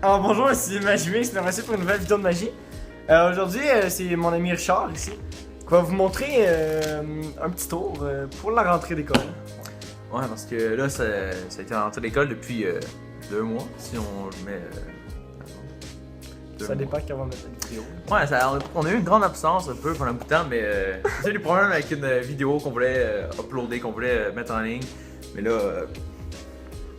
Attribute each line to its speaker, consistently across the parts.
Speaker 1: Alors bonjour, ici Magimix, merci pour une nouvelle vidéo de magie. Aujourd'hui, c'est mon ami Richard ici, qui va vous montrer un petit tour pour la rentrée d'école.
Speaker 2: Ouais, parce que là, ça a été la rentrée d'école depuis 2 mois, si on le met.
Speaker 1: Ça dépend quand on va mettre la vidéo.
Speaker 2: Ouais, on a eu une grande absence un peu pendant un bout de temps, mais c'est des problèmes avec une vidéo qu'on voulait uploader, qu'on voulait mettre en ligne. Mais là,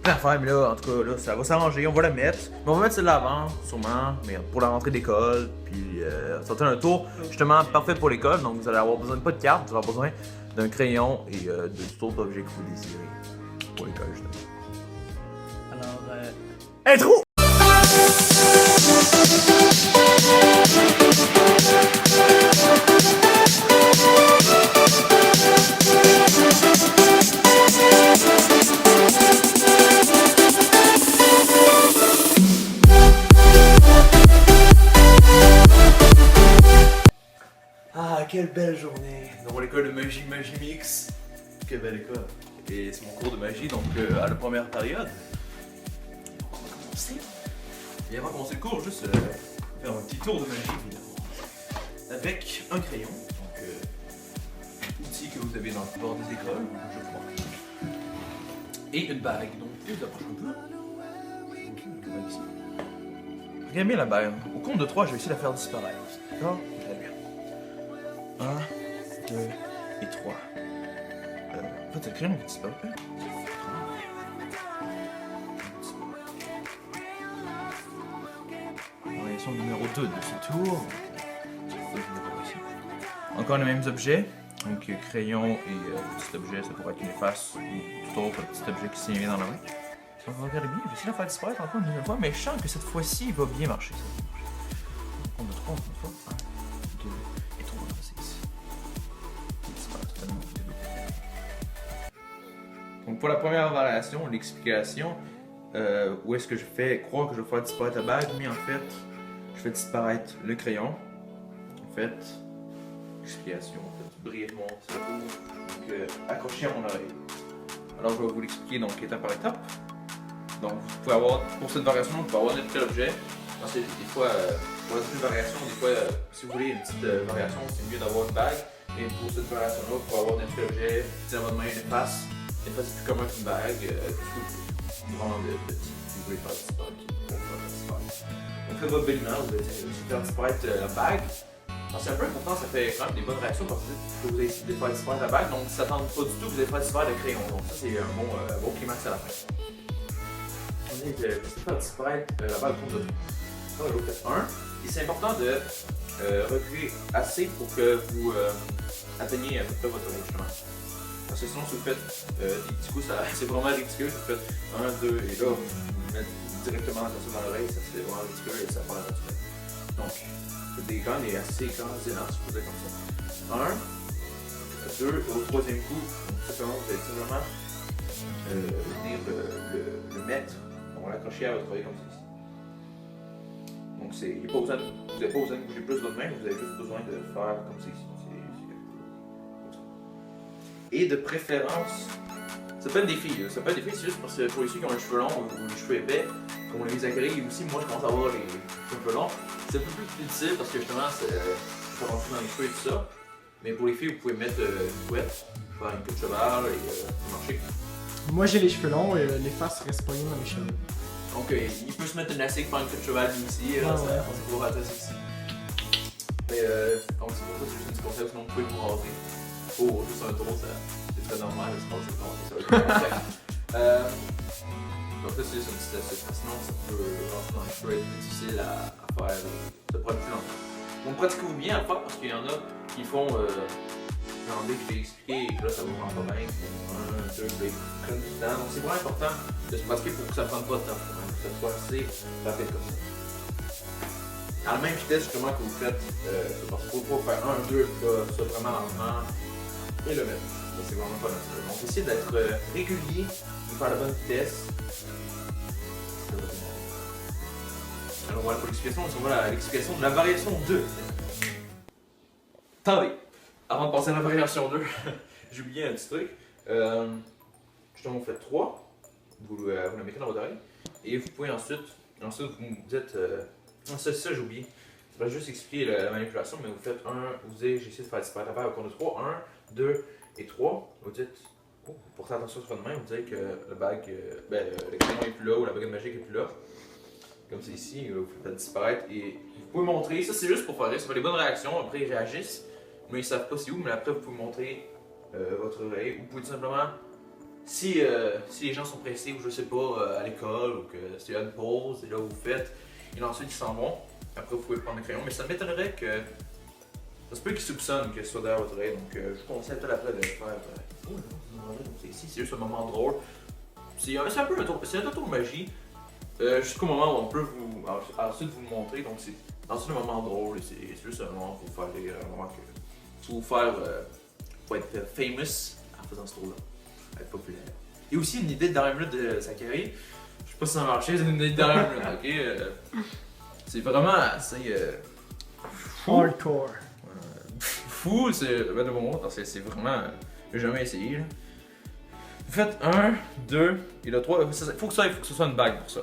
Speaker 2: plein d'affaires, mais là, en tout cas, là, ça va s'arranger, on va la mettre. Mais on va mettre celle-là avant, sûrement, mais pour la rentrée d'école. Puis ça va être un tour justement parfait pour l'école, donc vous allez avoir besoin pas de carte, vous allez avoir besoin d'un crayon et de tout autre objet que vous désirez pour l'école, justement.
Speaker 1: Alors, intro!
Speaker 2: Ah, quelle belle journée dans l'école de magie Magimix. Quelle belle école. Et c'est mon cours de magie, donc à la première période. On va commencer. Et avant de commencer le cours, juste faire un petit tour de magie, évidemment. Avec un crayon, donc outil que vous avez dans la plupart des écoles, je crois. Et une bague, donc je vous approche un peu. Une bague ici. Regardez bien la bague. Au compte de 3, je vais essayer de la faire disparaître. D'accord? Très bien. 1, 2 et 3. En fait, le crayon qui disparaît. Variation numéro 2 de ce tour. Encore les mêmes objets. Donc crayon et petit objet, ça pourrait être une efface ou tout autre petit objet qui s'y vient dans la main. Donc regardez bien, je vais essayer de la faire disparaître encore une deuxième fois, mais je sens que cette fois-ci, il va bien marcher. On a 3 une fois. 1, 2 et 3, c'est ici. Donc pour la première variation, l'explication, où est-ce que je fais croire que je vais faire disparaître la bague, mais en fait, je fais disparaître le crayon. En fait, explication, en fait, brièvement, c'est pour accrocher à mon oreille. Alors je vais vous l'expliquer donc étape par étape. Donc vous pouvez avoir, pour cette variation, vous pouvez avoir n'importe quel objet. Parce que des fois, pour la deuxième variation, des fois, si vous voulez une petite variation, c'est mieux d'avoir une bague. Et pour cette variation-là, vous pouvez avoir n'importe quel objet. Si dans votre main, une efface. Une efface, c'est plus commun qu'une bague. Vraiment de petit. Si vous voulez faire disparaître, donc faites votre bêlement, vous allez essayer de faire disparaître la bague. Alors c'est un peu important, ça fait quand même des bonnes réactions parce que vous allez essayer de faire disparaître la bague. Donc ça ne tente pas du tout que vous allez faire disparaître le crayon. Donc ça, c'est un bon climax à la fin. On est de faire disparaître la bague au compte de 3. Donc, vous faites 1. Et c'est important de reculer assez pour que vous atteigniez à peu près votre oreille, justement. Parce que sinon, si vous faites des petits coups, c'est vraiment ridicule. Vous faites 1, 2 et là, vous mettez directement comme ça dans l'oreille, ça c'est vraiment ridicule et ça paraît naturel. Donc, c'est quand même assez grands énormes, si vous faites comme ça. 1, 2, et au troisième coup, simplement, vous allez simplement venir le mettre. On va l'accrocher à votre oreille comme ça. Donc vous n'avez pas besoin de bouger plus votre main, vous avez juste besoin de faire comme ça. Et de préférence, ça peut être des filles. Ça peut être des filles, c'est juste parce que pour les filles qui ont les cheveux longs ou les cheveux épais, comme les acryliques, et aussi moi je commence à avoir les cheveux longs, c'est un peu plus difficile parce que justement ça rentre dans les cheveux et tout ça. Mais pour les filles, vous pouvez mettre une couette, faire une queue de cheval et marcher.
Speaker 1: Moi j'ai les cheveux longs et les faces restent poignées dans mes cheveux.
Speaker 2: Donc il peut se mettre une élastique, faire une queue de cheval lui aussi,
Speaker 1: Ah,
Speaker 2: ça
Speaker 1: ouais.
Speaker 2: c'est pour rater ici. Mais donc c'est pour ça que c'est juste un petit conseil, sinon vous pouvez vous raser. Oh, juste un tour, c'est très normal, c'est pas ça va être donc là c'est juste une petite astuce, sinon ça peut rentrer dans les cheveux être plus difficile à faire, ça prend plus longtemps. Donc pratiquez-vous bien à le faire parce qu'il y en a qui font genre dès que je vais expliquer et que là ça vous rend pas bien, 1, 2, ils prennent du temps. Donc c'est vraiment important de se pratiquer pour que ça ne prenne pas de temps, pour que ça soit assez rapide comme ça. À la même vitesse justement que vous faites, parce qu'il faut pas faire 1, 2, ça vraiment lentement et le mettre. C'est vraiment pas naturel. Donc essayez d'être régulier, de faire la bonne vitesse. Alors voilà pour l'explication, on va à l'explication de la variation 2. Attendez, avant de passer à la variation 2, j'ai oublié un petit truc. Justement, vous faites 3, vous la mettez dans votre oreille, et vous pouvez ensuite Ensuite, vous dites. Ça, j'ai oublié. Je vais juste expliquer la manipulation, mais vous faites vous dites, j'essaie de faire disparaître la bague au compte de 3. 1, 2 et 3. Vous dites, vous portez attention sur votre main, vous dites que le crayon est plus là ou la baguette magique est plus là. Comme c'est ici, vous faites disparaître et vous pouvez montrer. Ça, c'est juste pour faire ça fait des bonnes réactions. Après, ils réagissent, mais ils savent pas c'est où. Mais après, vous pouvez montrer votre oreille. Vous pouvez tout simplement, si les gens sont pressés ou je sais pas, à l'école ou que c'est une pause, et là vous faites, et ensuite ils s'en vont. Après, vous pouvez prendre le crayon, mais ça m'étonnerait que. Ça se peut qu'ils soupçonnent que ce soit derrière votre oreille, donc je vous conseille peut-être après de faire. Oh non, c'est ici, c'est juste un moment drôle. C'est un peu un tour de magie, jusqu'au moment où on peut ensuite vous le montrer, donc c'est ensuite un moment drôle, et c'est juste un moment pour faire un moment que. Pour vous faire. Pour être famous en faisant ce tour-là, être populaire. Et aussi une idée de dernière minute de Zachary. Je sais pas si ça a marché, c'est une idée de dernière minute, ok? C'est vraiment assez. Fou.
Speaker 1: Hardcore.
Speaker 2: Fou, c'est le de mon mot, c'est vraiment. J'ai jamais essayé. Là. Vous faites 1, 2 et le 3. Il faut que ce soit une bague pour ça.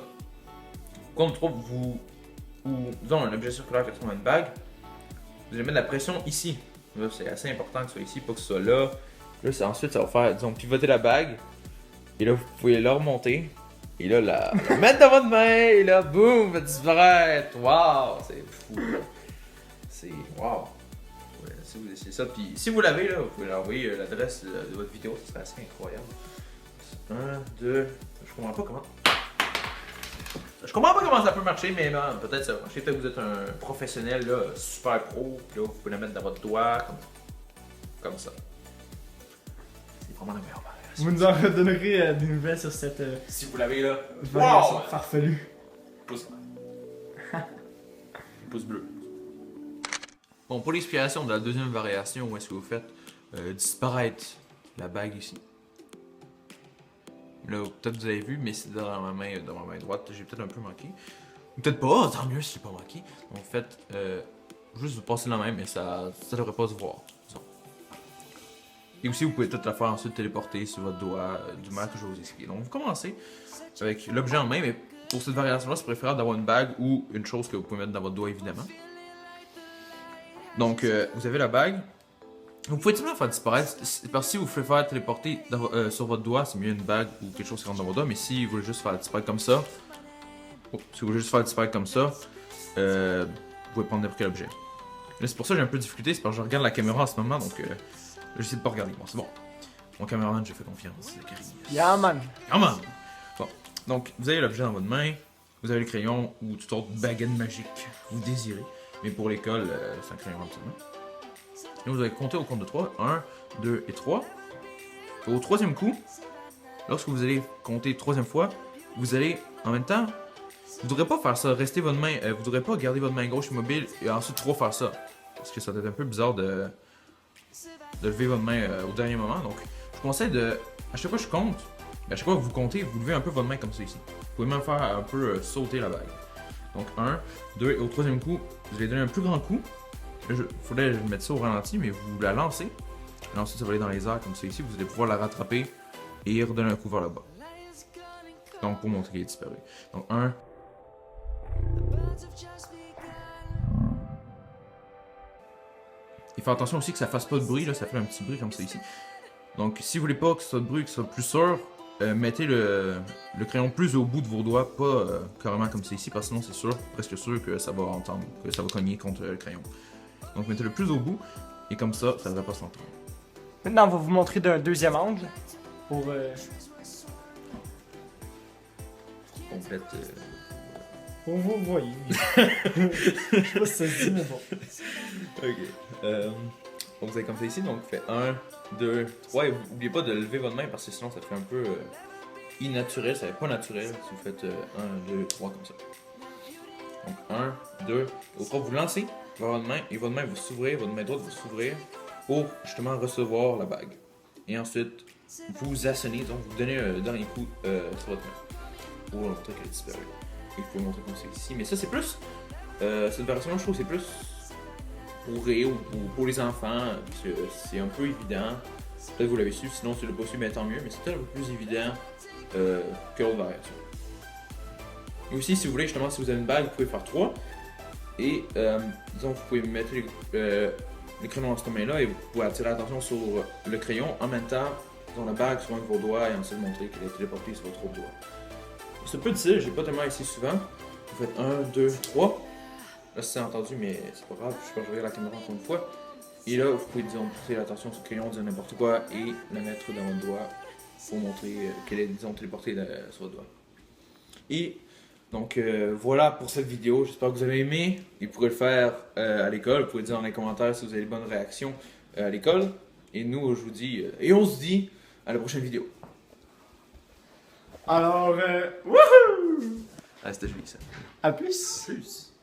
Speaker 2: Quand vous. Ou disons un objet circulaire qui ressemble à une bague, vous allez mettre de la pression ici. Là, c'est assez important que ce soit ici, pas que ce soit là. Là, ensuite, ça va faire, disons, pivoter la bague. Et là, vous pouvez la remonter. Et là, la mettre dans votre main. Et là, boum, va disparaître. Waouh, c'est fou. C'est waouh. Ouais, si vous essayez ça, puis si vous l'avez, là, vous pouvez l'envoyer l'adresse de votre vidéo. Ce serait assez incroyable. 1, 2. Je comprends pas comment ça peut marcher, mais peut-être ça va marcher. Peut-être que vous êtes un professionnel là, super pro, puis là vous pouvez la mettre dans votre doigt, comme ça. C'est vraiment la meilleure variation.
Speaker 1: Vous nous en redonnerez des nouvelles sur cette
Speaker 2: Si vous l'avez là,
Speaker 1: variation farfelue.
Speaker 2: Pouce bleu. Bon, pour l'inspiration de la deuxième variation, où est-ce que vous faites disparaître la bague ici. Là, peut-être vous avez vu, mais c'est dans ma main droite. J'ai peut-être un peu manqué. Ou peut-être pas, tant mieux si j'ai pas manqué. Donc, faites juste vous passer la main, mais ça devrait pas se voir. Ça. Et aussi, vous pouvez peut-être la faire ensuite téléporter sur votre doigt du mal que je vais vous expliquer. Donc, vous commencez avec l'objet en main, mais pour cette variation-là, c'est préférable d'avoir une bague ou une chose que vous pouvez mettre dans votre doigt, évidemment. Donc, vous avez la bague. Vous pouvez tout simplement faire disparaître, parce que si vous voulez faire téléporter sur votre doigt, c'est mieux une bague ou quelque chose qui rentre dans votre doigt, mais si vous voulez juste faire disparaître comme ça, vous pouvez prendre n'importe quel objet. Là, c'est pour ça que j'ai un peu de difficulté, c'est parce que je regarde la caméra en ce moment, donc j'essaie de pas regarder. Bon, c'est bon. Mon caméraman, j'ai fait confiance.
Speaker 1: Yeah man!
Speaker 2: Yeah man! Bon, donc vous avez l'objet dans votre main, vous avez le crayon ou toute autre baguette magique que vous désirez, mais pour l'école, c'est un crayon absolument. Et vous allez compter au compte de 3. 1, 2 et 3. Et au troisième coup, lorsque vous allez compter troisième fois, vous allez en même temps, vous ne devrez pas faire ça, rester votre main, vous ne devrez pas garder votre main gauche immobile et ensuite trop faire ça. Parce que ça va être un peu bizarre de lever votre main au dernier moment. Donc, je vous conseille à chaque fois que je compte, à chaque fois que vous comptez, vous levez un peu votre main comme ça ici. Vous pouvez même faire un peu sauter la bague. Donc 1, 2 et au troisième coup, vous allez donner un plus grand coup. Il faudrait mettre ça au ralenti, mais vous la lancez. Et ensuite, ça va aller dans les airs comme ça ici. Vous allez pouvoir la rattraper et redonner un coup vers le bas. Donc, pour montrer qu'elle est disparue. Donc, 1. Et faites attention aussi que ça fasse pas de bruit. Là, ça fait un petit bruit comme ça ici. Donc, si vous voulez pas que ce soit de bruit, que ce soit plus sûr, mettez le crayon plus au bout de vos doigts, pas carrément comme ça ici, parce que sinon, c'est sûr, presque sûr que ça va entendre, que ça va cogner contre le crayon. Donc mettez-le plus au bout, et comme ça ne devrait pas s'entendre.
Speaker 1: Maintenant, on va vous montrer d'un deuxième angle pour
Speaker 2: complète.
Speaker 1: Pour vous voyez. Je sais pas si ça se dit, mais bon.
Speaker 2: Ok. Donc vous avez comme ça ici, donc fait 1, 2, 3, et n'oubliez pas de lever votre main parce que sinon ça fait un peu innaturel, ça fait pas naturel si vous faites 1, 2, 3 comme ça. Donc 1, 2, au 3, vous lancez vers votre main et votre main va s'ouvrir, votre main droite va s'ouvrir pour justement recevoir la bague. Et ensuite, vous assonnez, donc vous donnez un dernier coup sur votre main pour montrer qu'elle est disparue. Et vous pouvez montrer comme ça ici. Mais ça, c'est plus. Cette version-là, je trouve que c'est plus pour rire ou pour les enfants, parce que c'est un peu évident. Peut-être que vous l'avez su, sinon si vous l'avez pas su, mais tant mieux. Mais c'est peut-être un peu plus évident que l'autre variation. Et aussi, si vous voulez, justement, si vous avez une bague, vous pouvez faire 3. Et disons, vous pouvez mettre le crayon dans cette main-là et vous pouvez attirer l'attention sur le crayon en même temps dans la bague sur un de vos doigts et ensuite montrer qu'elle est téléportée sur votre autre doigt. C'est peu difficile, j'ai pas tellement essayé souvent. Vous faites 1, 2, 3. Là, c'est entendu, mais c'est pas grave, je peux regarder la caméra encore une fois. Et là, vous pouvez disons, porter l'attention sur le crayon, dire n'importe quoi et la mettre dans votre doigt pour montrer qu'elle est disons, téléportée sur votre doigt. Et donc voilà pour cette vidéo, j'espère que vous avez aimé. Vous pourrez le faire à l'école, vous pouvez dire dans les commentaires si vous avez de bonnes réactions à l'école. Et nous, je vous dis, et on se dit à la prochaine vidéo.
Speaker 1: Alors, wouhou!
Speaker 2: Ah, c'était joli ça.
Speaker 1: À plus!
Speaker 2: Plus.